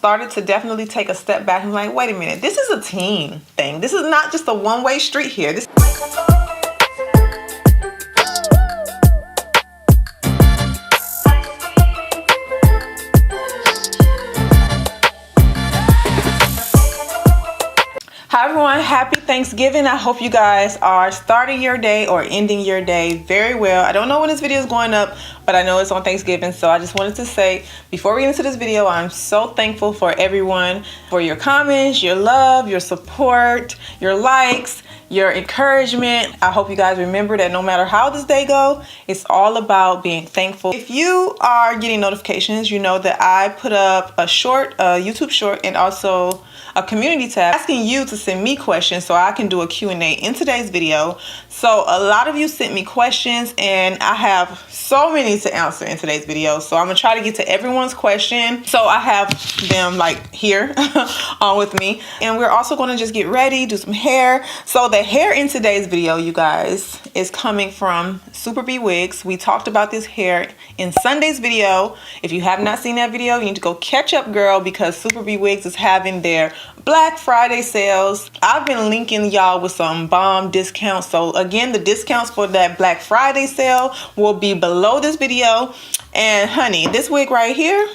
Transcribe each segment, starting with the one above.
started to definitely take a step back and like, wait a minute, this is a team thing. This is not just a one-way street here. Hi everyone, happy Thanksgiving. I hope you guys are starting your day or ending your day very well. I don't know when this video is going up, but I know it's on Thanksgiving, so I just wanted to say before we get into this video, I'm so thankful for everyone, for your comments, your love, your support, your likes, your encouragement. I hope you guys remember that no matter how this day go, it's all about being thankful. If you are getting notifications, you know that I put up a YouTube short, and also a community tab asking you to send me questions so I can do a Q&A in today's video. So a lot of you sent me questions and I have so many to answer in today's video. So I'm gonna try to get to everyone's question. So I have them like here on with me. And we're also gonna just get ready, do some hair. So the hair in today's video, you guys, is coming from Superbwigs. We talked about this hair in Sunday's video. If you have not seen that video, you need to go catch up, girl, because Superbwigs is having their Black Friday sales. I've been linking y'all with some bomb discounts. So again, the discounts for that Black Friday sale will be below this video. And honey, this wig right here,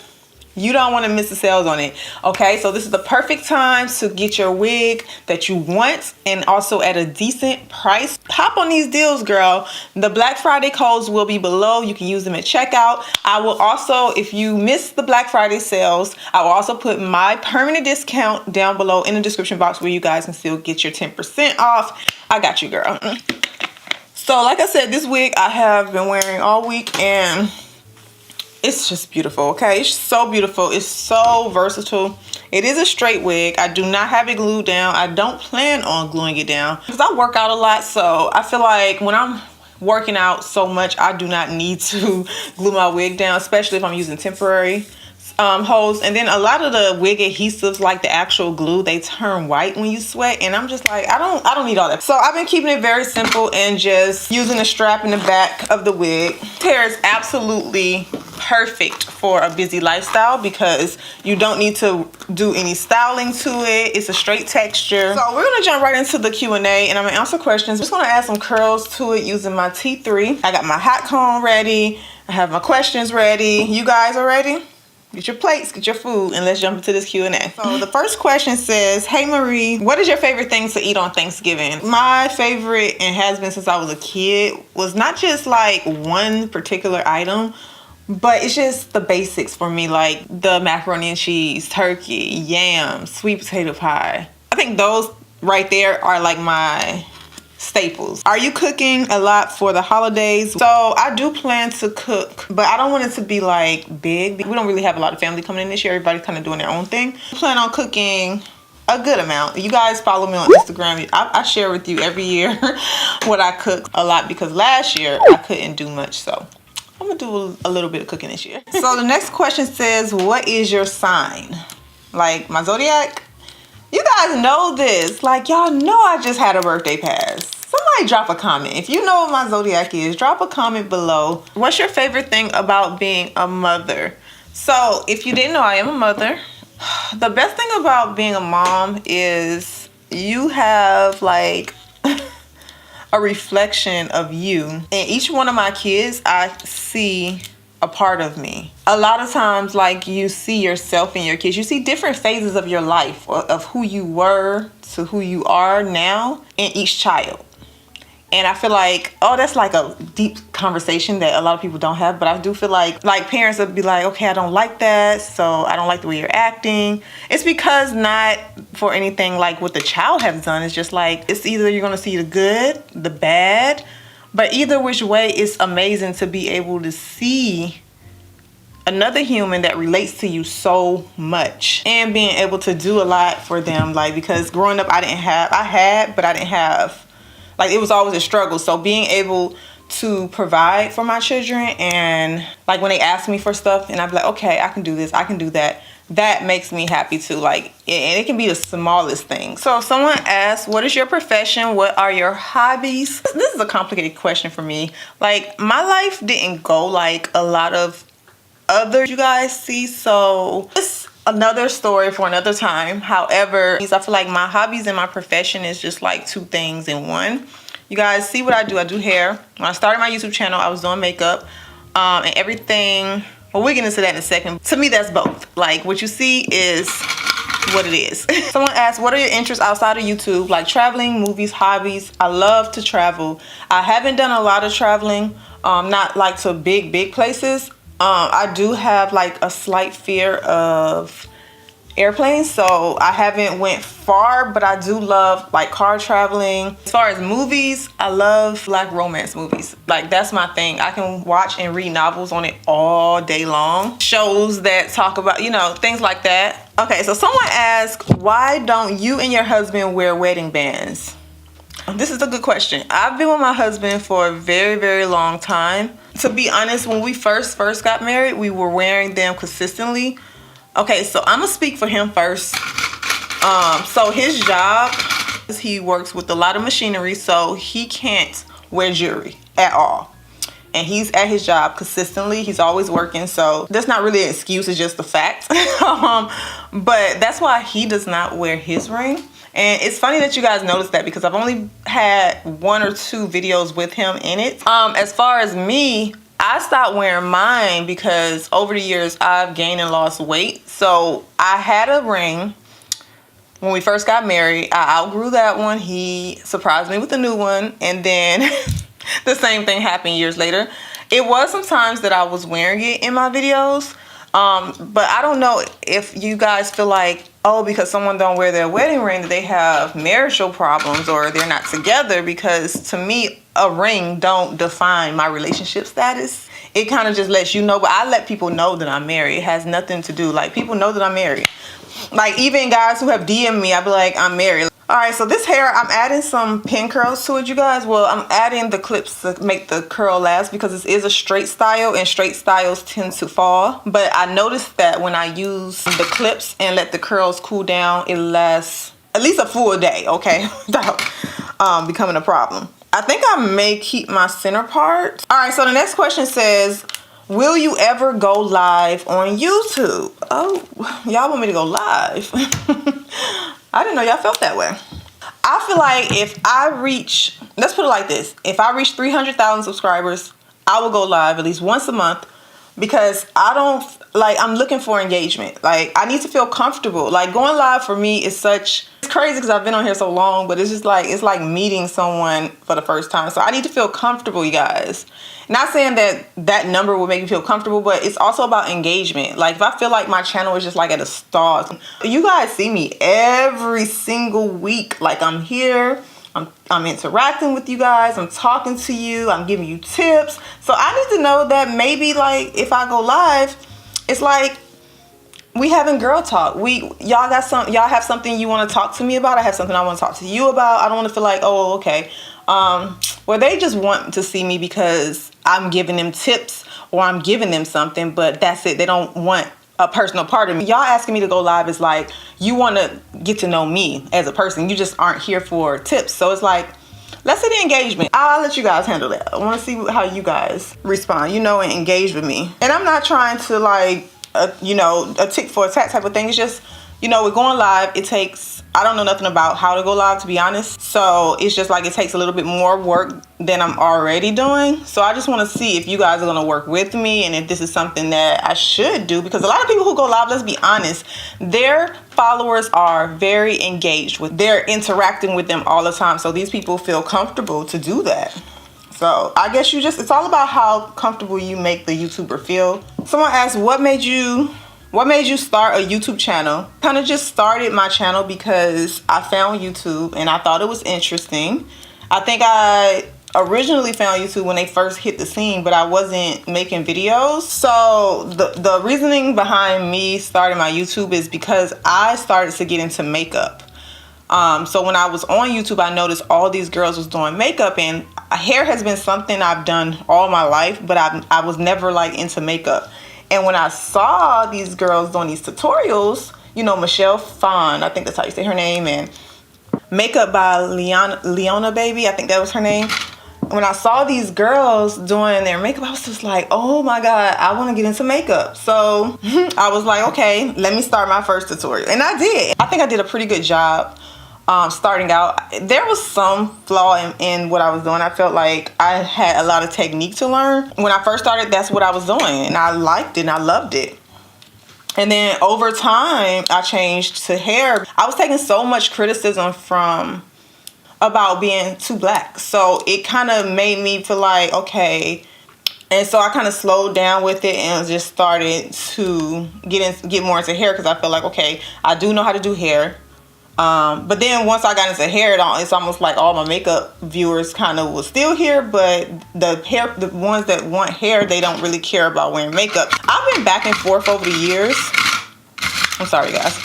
you don't want to miss the sales on it. Okay, so this is the perfect time to get your wig that you want, and also at a decent price. Hop on these deals, girl. The Black Friday codes will be below. You can use them at checkout. I will also, if you missed the Black Friday sales, I will also put my permanent discount down below in the description box where you guys can still get your 10% off. I got you, girl. So like I said, this wig I have been wearing all week, and it's just beautiful. Okay, it's so beautiful. It's so versatile. It is a straight wig. I do not have it glued down. I don't plan on gluing it down because I work out a lot, so I feel like when I'm working out so much, I do not need to glue my wig down, especially if I'm using temporary hose. And then a lot of the wig adhesives, like the actual glue, they turn white when you sweat, and I'm just like, I don't need all that. So I've been keeping it very simple and just using a strap in the back of the wig. This hair is absolutely perfect for a busy lifestyle because you don't need to do any styling to it. It's a straight texture. So we're gonna jump right into the Q&A, and I'm gonna answer questions. I'm just gonna add some curls to it using my T3. I got my hot comb ready. I have my questions ready. You guys are ready? Get your plates, get your food, and let's jump into this Q&A. So the first question says, hey Marie, what is your favorite thing to eat on Thanksgiving? My favorite, and has been since I was a kid, was not just like one particular item, but it's just the basics for me, like the macaroni and cheese, turkey, yams, sweet potato pie. I think those right there are like my staples. Are you cooking a lot for the holidays? So I do plan to cook, but I don't want it to be like big. We don't really have a lot of family coming in this year. Everybody's kind of doing their own thing. I plan on cooking a good amount. You guys follow me on Instagram. I share with you every year what I cook a lot, because last year I couldn't do much. So I'm gonna do a little bit of cooking this year. So the next question says, what is your sign? Like my zodiac? You guys know this. Like, y'all know I just had a birthday pass. Somebody drop a comment. If you know what my zodiac is, drop a comment below. What's your favorite thing about being a mother? So if you didn't know, I am a mother. The best thing about being a mom is you have like a reflection of you. And each one of my kids, I see a part of me. A lot of times, like, you see yourself in your kids. You see different phases of your life, of who you were to who you are now in each child. And I feel like, oh, that's like a deep conversation that a lot of people don't have, but I do feel like parents would be like, okay, I don't like that, so I don't like the way you're acting. It's because not for anything like what the child has done. It's just like, it's either you're gonna see the good, the bad, but either which way, it's amazing to be able to see another human that relates to you so much and being able to do a lot for them. Like, because growing up, I had, but I didn't have, like, it was always a struggle. So being able to provide for my children, and like when they ask me for stuff and I'd be like, okay, I can do this, I can do that. That makes me happy too. Like, and it can be the smallest thing. So if someone asks, what is your profession? What are your hobbies? This is a complicated question for me. Like, my life didn't go like a lot of others you guys see. So it's another story for another time. However, I feel like my hobbies and my profession is just like two things in one. You guys see what I do. I do hair. When I started my YouTube channel, I was doing makeup and everything. Well, we'll get into that in a second. To me, that's both. Like, what you see is what it is. Someone asked, what are your interests outside of YouTube? Like traveling, movies, hobbies. I love to travel. I haven't done a lot of traveling, not like to big places. I do have like a slight fear of airplanes, so I haven't went far, but I do love like car traveling. As far as movies, I love Black romance movies. Like, that's my thing. I can watch and read novels on it all day long. Shows that talk about, you know, things like that. Okay, so someone asked, why don't you and your husband wear wedding bands? This is a good question. I've been with my husband for a very long time. To be honest, when we first got married, we were wearing them consistently. Okay, so I'm gonna speak for him first. So his job, he works with a lot of machinery, so he can't wear jewelry at all. And he's at his job consistently. He's always working, so that's not really an excuse, it's just a fact. But that's why he does not wear his ring. And it's funny that you guys noticed that, because I've only had 1 or 2 videos with him in it. As far as me, I stopped wearing mine because over the years I've gained and lost weight. So I had a ring when we first got married. I outgrew that one. He surprised me with a new one. And then the same thing happened years later. It was sometimes that I was wearing it in my videos. But I don't know if you guys feel like, oh, because someone don't wear their wedding ring, that they have marital problems or they're not together. Because to me, a ring don't define my relationship status. It kind of just lets you know, but I let people know that I'm married. It has nothing to do, like, people know that I'm married. Like, even guys who have DM'd me, I be like, I'm married. All right, so this hair, I'm adding some pin curls to it, you guys. Well, I'm adding the clips to make the curl last, because this is a straight style and straight styles tend to fall. But I noticed that when I use the clips and let the curls cool down, it lasts at least a full day, okay, without becoming a problem. I think I may keep my center part. All right, so the next question says, will you ever go live on YouTube? Oh, y'all want me to go live? I didn't know y'all felt that way. I feel like if I reach, let's put it like this. If I reach 300,000 subscribers, I will go live at least once a month, because I don't, like, I'm looking for engagement. Like, I need to feel comfortable. Like, going live for me is such, it's crazy because I've been on here so long, but it's just like, it's like meeting someone for the first time. So I need to feel comfortable, you guys. Not saying that that number will make me feel comfortable, but it's also about engagement. Like, if I feel like my channel is just like at a stall, you guys see me every single week. Like, I'm here, I'm interacting with you guys, I'm talking to you, I'm giving you tips. So I need to know that maybe, like, if I go live, it's like we having girl talk. Y'all have something you want to talk to me about. I have something I want to talk to you about. I don't want to feel like, oh, okay. Well, they just want to see me because I'm giving them tips or I'm giving them something, but that's it. They don't want a personal part of me. Y'all asking me to go live is like, you want to get to know me as a person. You just aren't here for tips. So it's like, let's see the engagement. I'll let you guys handle that. I want to see how you guys respond, you know, and engage with me. And I'm not trying to, like, you know, a tick for a tat type of thing. It's just, you know, with going live, it takes, I don't know nothing about how to go live, to be honest. So it's just like, it takes a little bit more work than I'm already doing. So I just want to see if you guys are going to work with me and if this is something that I should do, because a lot of people who go live, let's be honest, their followers are very engaged with, they're interacting with them all the time. So these people feel comfortable to do that. So I guess it's all about how comfortable you make the YouTuber feel. Someone asked, what made you start a YouTube channel? Kind of just started my channel because I found YouTube and I thought it was interesting. I think I originally found YouTube when they first hit the scene, but I wasn't making videos. So the reasoning behind me starting my YouTube is because I started to get into makeup. So when I was on YouTube, I noticed all these girls was doing makeup, and hair has been something I've done all my life, but I was never like into makeup. And when I saw these girls doing these tutorials, you know, Michelle Phan, I think that's how you say her name, and Makeup by Leona Baby, I think that was her name. when I saw these girls doing their makeup, I was just like, oh my God, I want to get into makeup. So I was like, okay, let me start my first tutorial. And I did. I think I did a pretty good job starting out. There was some flaw in what I was doing. I felt like I had a lot of technique to learn. When I first started, that's what I was doing. And I liked it and I loved it. And then over time, I changed to hair. I was taking so much criticism about being too black. So it kind of made me feel like, okay. And so I kind of slowed down with it and just started to get more into hair, because I felt like, okay, I do know how to do hair. But then once I got into hair, it's almost like all my makeup viewers kind of was still here, but the ones that want hair, they don't really care about wearing makeup. I've been back and forth over the years. I'm sorry, guys.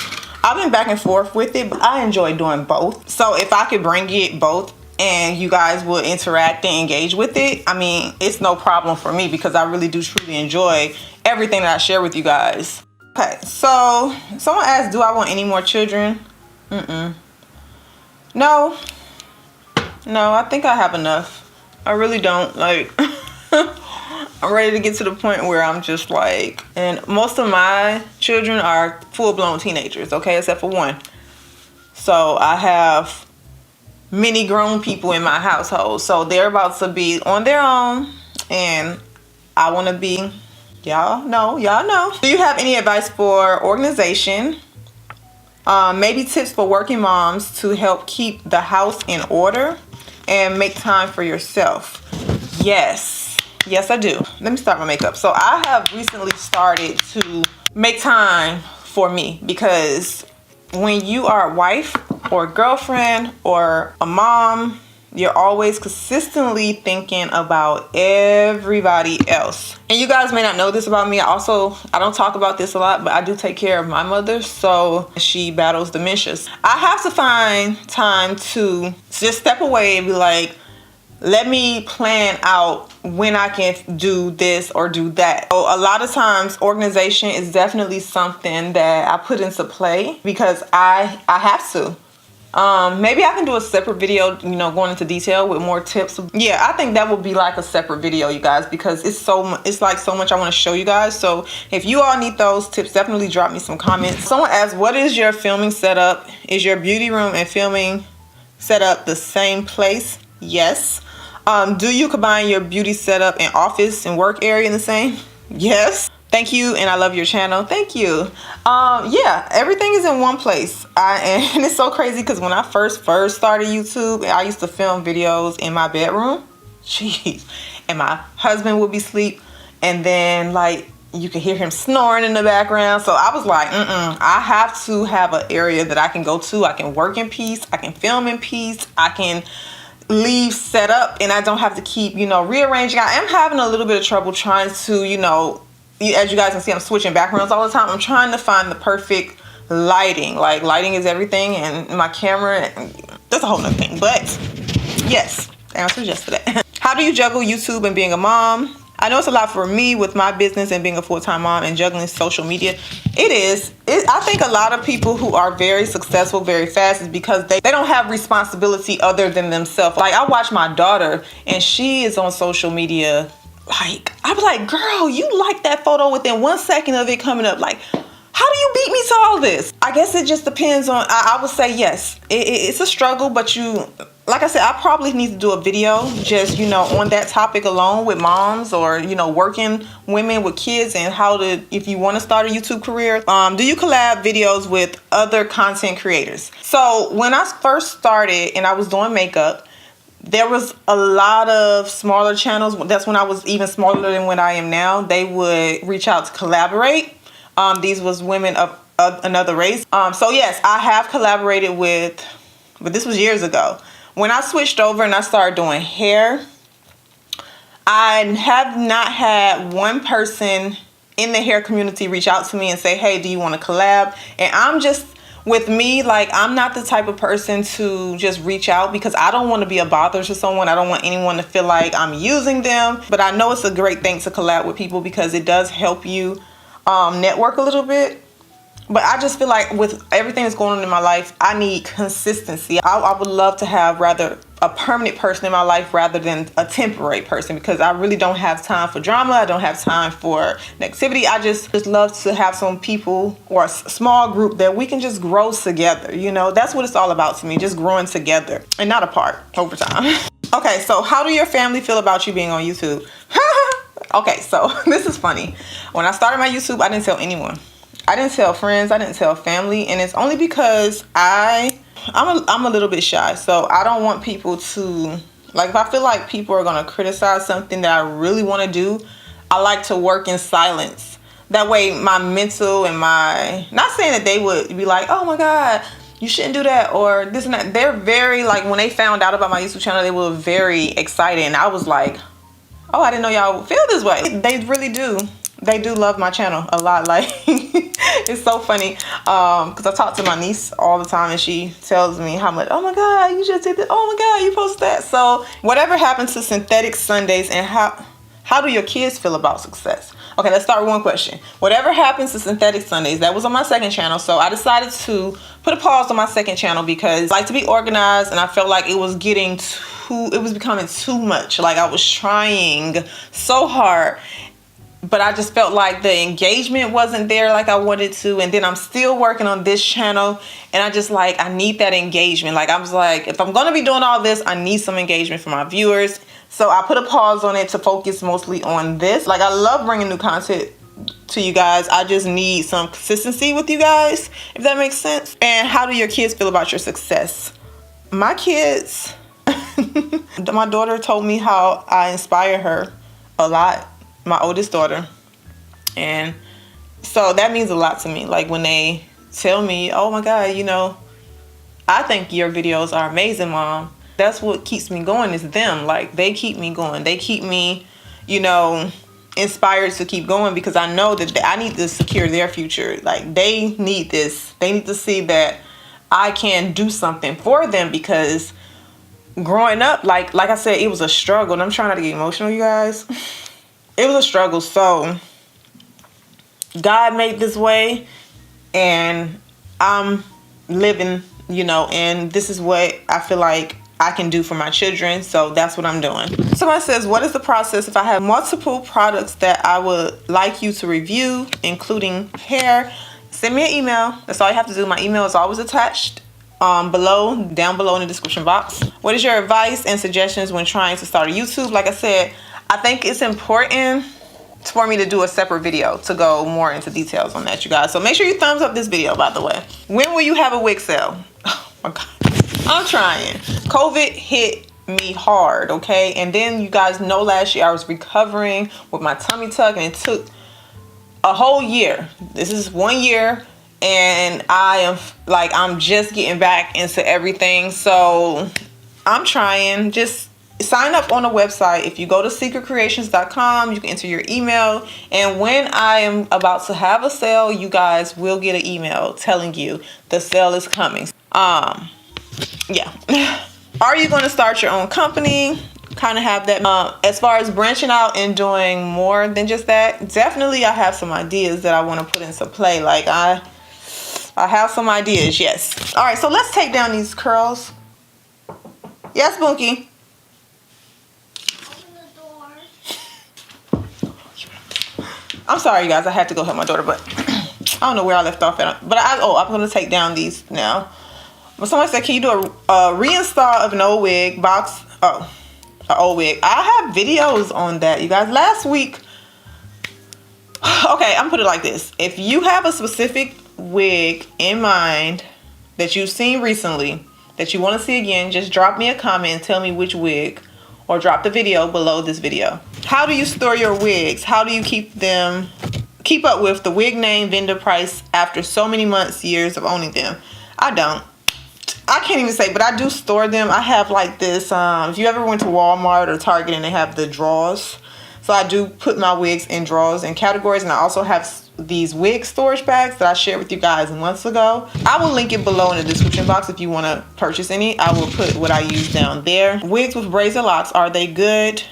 I've been back and forth with it, but I enjoy doing both. So if I could bring it both and you guys will interact and engage with it, I mean, it's no problem for me, because I really do truly enjoy everything that I share with you guys. Okay, so someone asked, do I want any more children? No, I think I have enough. I really don't. Like, I'm ready to get to the point where I'm just like, and most of my children are full-blown teenagers, okay, except for one. So I have many grown people in my household, so they're about to be on their own, and I want to be, y'all know. Do you have any advice for organization? Maybe tips for working moms to help keep the house in order and make time for yourself? Yes, I do. Let me start my makeup. So I have recently started to make time for me, because when you are a wife or a girlfriend or a mom, you're always consistently thinking about everybody else. And you guys may not know this about me. I don't talk about this a lot, but I do take care of my mother. So she battles dementia. I have to find time to just step away and be like, let me plan out when I can do this or do that. So a lot of times organization is definitely something that I put into play, because I have to. Maybe I can do a separate video, going into detail with more tips. Yeah, I think that would be like a separate video, you guys, because it's like so much I want to show you guys. So if you all need those tips, definitely drop me some comments. Someone asked, what is your filming setup? Is your beauty room and filming setup the same place? Yes. Do you combine your beauty setup and office and work area in the same? Yes. Thank you, and I love your channel. Thank you. Yeah, everything is in one place. And it's so crazy, because when I first started YouTube, I used to film videos in my bedroom. Jeez. And my husband would be asleep, and then like you could hear him snoring in the background. So I was like, I have to have an area that I can go to. I can work in peace. I can film in peace. I can leave set up, and I don't have to keep, rearranging. I am having a little bit of trouble trying to, as you guys can see, I'm switching backgrounds all the time. I'm trying to find the perfect lighting. Like, lighting is everything, and my camera, that's a whole nother thing. But yes, the answer is yes to that. How do you juggle YouTube and being a mom? I know it's a lot for me with my business and being a full-time mom and juggling social media. It is. I think a lot of people who are very successful very fast is because they don't have responsibility other than themselves. Like, I watch my daughter, and she is on social media. Like, I was like, girl, you like that photo within 1 second of it coming up. Like, how do you beat me to all this? I guess it just depends on, I would say yes. It's a struggle, but like I said, I probably need to do a video just, on that topic alone with moms or, working women with kids, and how to, if you want to start a YouTube career, do you collab videos with other content creators? So when I first started and I was doing makeup, there was a lot of smaller channels. That's when I was even smaller than what I am now. They would reach out to collaborate. These was women of another race. So yes, I have collaborated with, but this was years ago. When I switched over and I started doing hair, I have not had one person in the hair community reach out to me and say, hey, do you want to collab? And I'm just, with me, like, I'm not the type of person to just reach out, because I don't want to be a bother to someone. I don't want anyone to feel like I'm using them. But I know it's a great thing to collab with people, because it does help you network a little bit. But I just feel like with everything that's going on in my life, I need consistency. I would love to have rather a permanent person in my life rather than a temporary person, because I really don't have time for drama. I don't have time for negativity. I just love to have some people or a small group that we can just grow together. You know, that's what it's all about to me, just growing together and not apart over time. Okay, so how do your family feel about you being on YouTube? Okay, so this is funny. When I started my YouTube, I didn't tell anyone. I didn't tell friends. I didn't tell family. And it's only because I'm a little bit shy. So I don't want people to, like, if I feel like people are going to criticize something that I really want to do, I like to work in silence. That way my mental and my, not saying that they would be like, oh my God, you shouldn't do that or this and that. They're very, like, when they found out about my YouTube channel, they were very excited. And I was like, oh, I didn't know y'all would feel this way. They really do. They do love my channel a lot. Like, it's so funny because I talk to my niece all the time and she tells me how much, oh my God, you just did this. Oh my God, you posted that. So whatever happens to Synthetic Sundays, and how do your kids feel about success? Okay, let's start with one question. Whatever happens to Synthetic Sundays, that was on my second channel. So I decided to put a pause on my second channel because I like to be organized and I felt like it was becoming too much. Like, I was trying so hard, but I just felt like the engagement wasn't there like I wanted to. And then I'm still working on this channel and I just like, I need that engagement. Like, I was like, if I'm going to be doing all this, I need some engagement from my viewers. So I put a pause on it to focus mostly on this. Like, I love bringing new content to you guys. I just need some consistency with you guys, if that makes sense. And how do your kids feel about your success? My kids, my daughter told me how I inspire her a lot, my oldest daughter. And so that means a lot to me. Like, when they tell me, oh my God, you know, I think your videos are amazing, Mom. That's what keeps me going, is them. Like, they keep me going. They keep me, you know, inspired to keep going, because I know that I need to secure their future. Like, they need this. They need to see that I can do something for them, because growing up, like I said, it was a struggle. And I'm trying not to get emotional, you guys. It was a struggle. So God made this way and I'm living, you know, and this is what I feel like I can do for my children. So that's what I'm doing. Someone says, what is the process if I have multiple products that I would like you to review, including hair? Send me an email. That's all you have to do. My email is always attached down below in the description box. What is your advice and suggestions when trying to start a YouTube? Like I said, I think it's important for me to do a separate video to go more into details on that, you guys. So make sure you thumbs up this video, by the way. When will you have a wig sale? Oh my God. I'm trying. COVID hit me hard, okay? And then you guys know last year I was recovering with my tummy tuck and it took a whole year. This is 1 year and I'm just getting back into everything. So I'm trying. Just sign up on the website. If you go to secretcreations.com, you can enter your email. And when I am about to have a sale, you guys will get an email telling you the sale is coming. Yeah. Are you going to start your own company? Kind of have that. As far as branching out and doing more than just that, definitely I have some ideas that I want to put into play. Like, I have some ideas, yes. All right, so let's take down these curls. Yes, Bunky? Open the door. I'm sorry, you guys. I had to go help my daughter, but I don't know where I left off at. But I'm going to take down these now. But someone said, can you do a reinstall of an old wig box? Oh, an old wig. I have videos on that, you guys. Last week, okay, I'm gonna put it like this. If you have a specific wig in mind that you've seen recently that you want to see again, just drop me a comment and tell me which wig, or drop the video below this video. How do you store your wigs? How do you keep up with the wig name, vendor price after so many months, years of owning them? I can't even say, but I do store them. I have like this, if you ever went to Walmart or Target and they have the drawers. So I do put my wigs in drawers and categories. And I also have these wig storage bags that I shared with you guys months ago. I will link it below in the description box if you want to purchase any. I will put what I use down there. Wigs with razor locks, are they good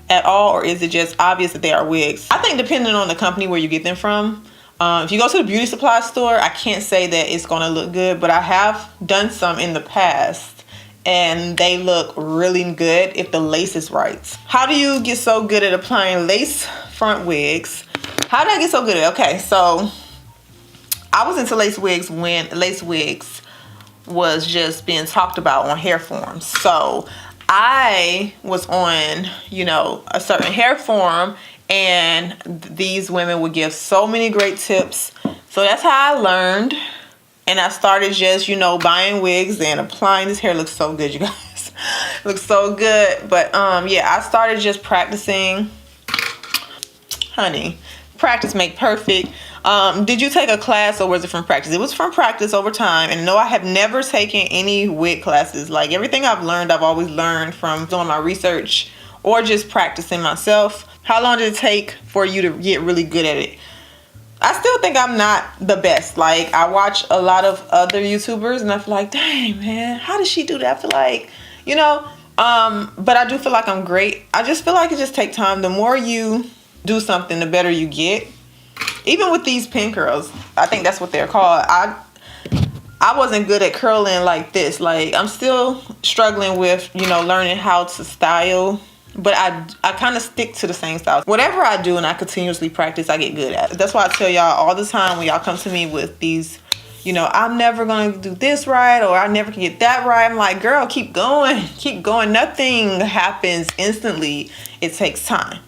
at all, or is it just obvious that they are wigs? I think depending on the company where you get them from. If you go to the beauty supply store, I can't say that it's going to look good, but I have done some in the past and they look really good if the lace is right. How do you get so good at applying lace front wigs? How did I get so good at it? Okay, so I was into lace wigs when lace wigs was just being talked about on hair forums. So I was on, you know, a certain hair forum, and these women would give so many great tips. So that's how I learned. And I started just, you know, buying wigs and applying. This hair looks so good, you guys. Looks so good. But yeah, I started just practicing. Honey, practice make perfect. Did you take a class, or was it from practice? It was from practice over time. And no, I have never taken any wig classes. Like, everything I've learned, I've always learned from doing my research or just practicing myself. How long did it take for you to get really good at it? I still think I'm not the best. Like, I watch a lot of other YouTubers and I feel like, dang, man, how does she do that? I feel like, you know, but I do feel like I'm great. I just feel like it just takes time. The more you do something, the better you get. Even with these pin curls, I think that's what they're called. I wasn't good at curling like this. Like, I'm still struggling with, you know, learning how to style. But I kind of stick to the same style. Whatever I do and I continuously practice, I get good at it. That's why I tell y'all all the time when y'all come to me with these, you know, I'm never going to do this right, or I never can get that right. I'm like, girl, keep going. Keep going. Nothing happens instantly. It takes time.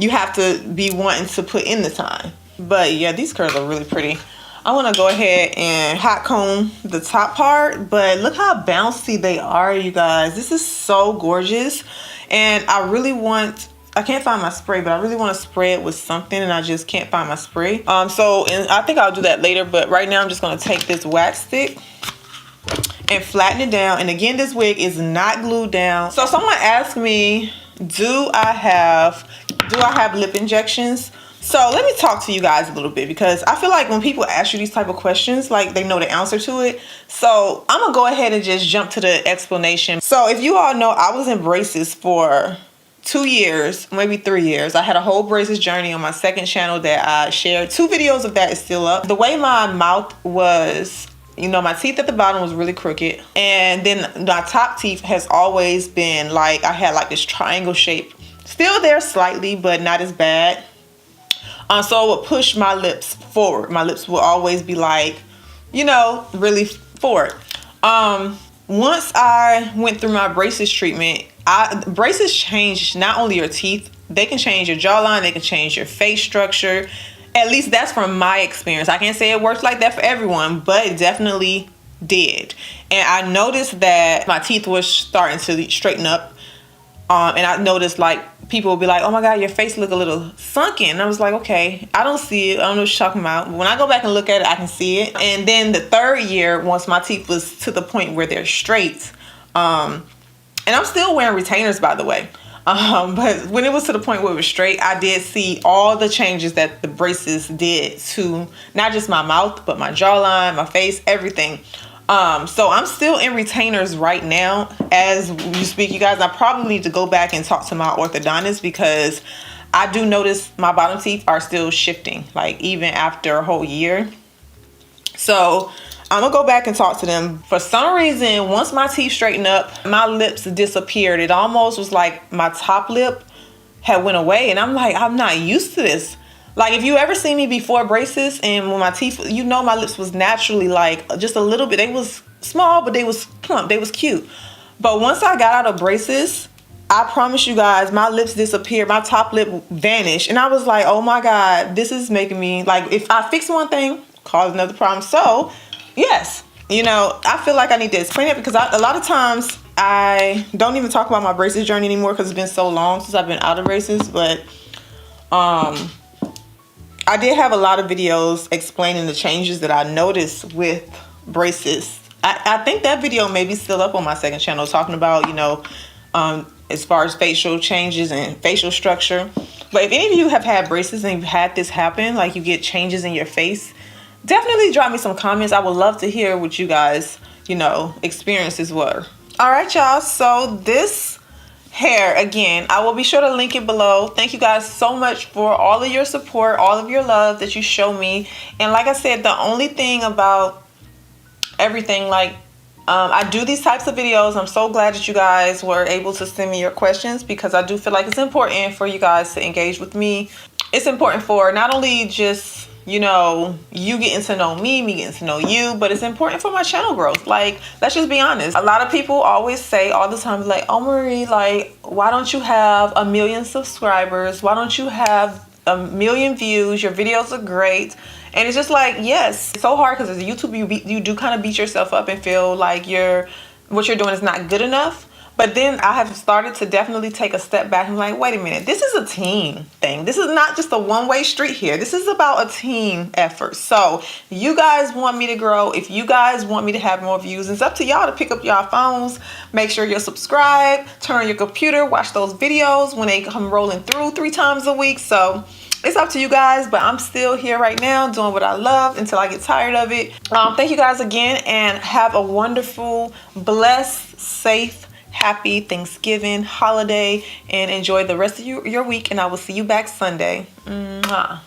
You have to be wanting to put in the time. But yeah, these curls are really pretty. I want to go ahead and hot comb the top part. But look how bouncy they are, you guys. This is so gorgeous. And I really want, I can't find my spray, but I really want to spray it with something, and I just can't find my spray. And I think I'll do that later, but right now I'm just going to take this wax stick and flatten it down. And again, this wig is not glued down. So someone asked me, do I have lip injections? So let me talk to you guys a little bit, because I feel like when people ask you these type of questions, like, they know the answer to it. So I'm gonna go ahead and just jump to the explanation. So if you all know, I was in braces for 2 years, maybe 3 years. I had a whole braces journey on my second channel that I shared. 2 videos of that is still up. The way my mouth was, you know, my teeth at the bottom was really crooked. And then my top teeth has always been like, I had like this triangle shape. Still there slightly, but not as bad. So it would push my lips forward. My lips will always be like, you know, really forward. Once I went through my braces treatment, braces change not only your teeth, they can change your jawline, they can change your face structure. At least that's from my experience. I can't say it works like that for everyone, but it definitely did. And I noticed that my teeth were starting to straighten up. And I noticed, like, people would be like, oh my God, your face look a little sunken. And I was like, okay, I don't see it. I don't know what you're talking about. But when I go back and look at it, I can see it. And then the 3rd year, once my teeth was to the point where they're straight, and I'm still wearing retainers, by the way. But when it was to the point where it was straight, I did see all the changes that the braces did to not just my mouth, but my jawline, my face, everything. So I'm still in retainers right now as you speak, you guys. I probably need to go back and talk to my orthodontist, because I do notice my bottom teeth are still shifting, like, even after a whole year. So I'm gonna go back and talk to them. For some reason, once my teeth straightened up, my lips disappeared. It almost was like my top lip had went away, and I'm like, I'm not used to this. Like, if you ever see me before braces and when my teeth, you know, my lips was naturally like just a little bit, they was small, but they was plump, they was cute. But once I got out of braces, I promise you guys, my lips disappeared, my top lip vanished. And I was like, oh my God, this is making me, like, if I fix one thing, cause another problem. So yes, you know, I feel like I need to explain it, because a lot of times I don't even talk about my braces journey anymore, because it's been so long since I've been out of braces. But I did have a lot of videos explaining the changes that I noticed with braces. I think that video may be still up on my second channel, talking about, you know, as far as facial changes and facial structure. But if any of you have had braces and you've had this happen, like you get changes in your face, definitely drop me some comments. I would love to hear what you guys, you know, experiences were. All right, y'all. So this hair, again, I will be sure to link it below. Thank you guys so much for all of your support, all of your love that you show me. And like I said, the only thing about everything, like, I do these types of videos. I'm so glad that you guys were able to send me your questions, because I do feel like it's important for you guys to engage with me. It's important for not only just, you know, you getting to know me getting to know you, but it's important for my channel growth. Like, let's just be honest. A lot of people always say all the time, like, oh, Marie, like, why don't you have 1 million subscribers? Why don't you have 1 million views? Your videos are great. And it's just like, yes, it's so hard, because as a YouTuber, you do kind of beat yourself up and feel like what you're doing is not good enough. But then I have started to definitely take a step back and like, wait a minute, this is a team thing. This is not just a one-way street here. This is about a team effort. So you guys want me to grow. If you guys want me to have more views, it's up to y'all to pick up y'all phones. Make sure you're subscribed, turn on your computer, watch those videos when they come rolling through 3 times a week. So it's up to you guys, but I'm still here right now doing what I love until I get tired of it. Thank you guys again, and have a wonderful, blessed, safe, happy Thanksgiving holiday, and enjoy the rest of your week, and I will see you back Sunday. Mwah.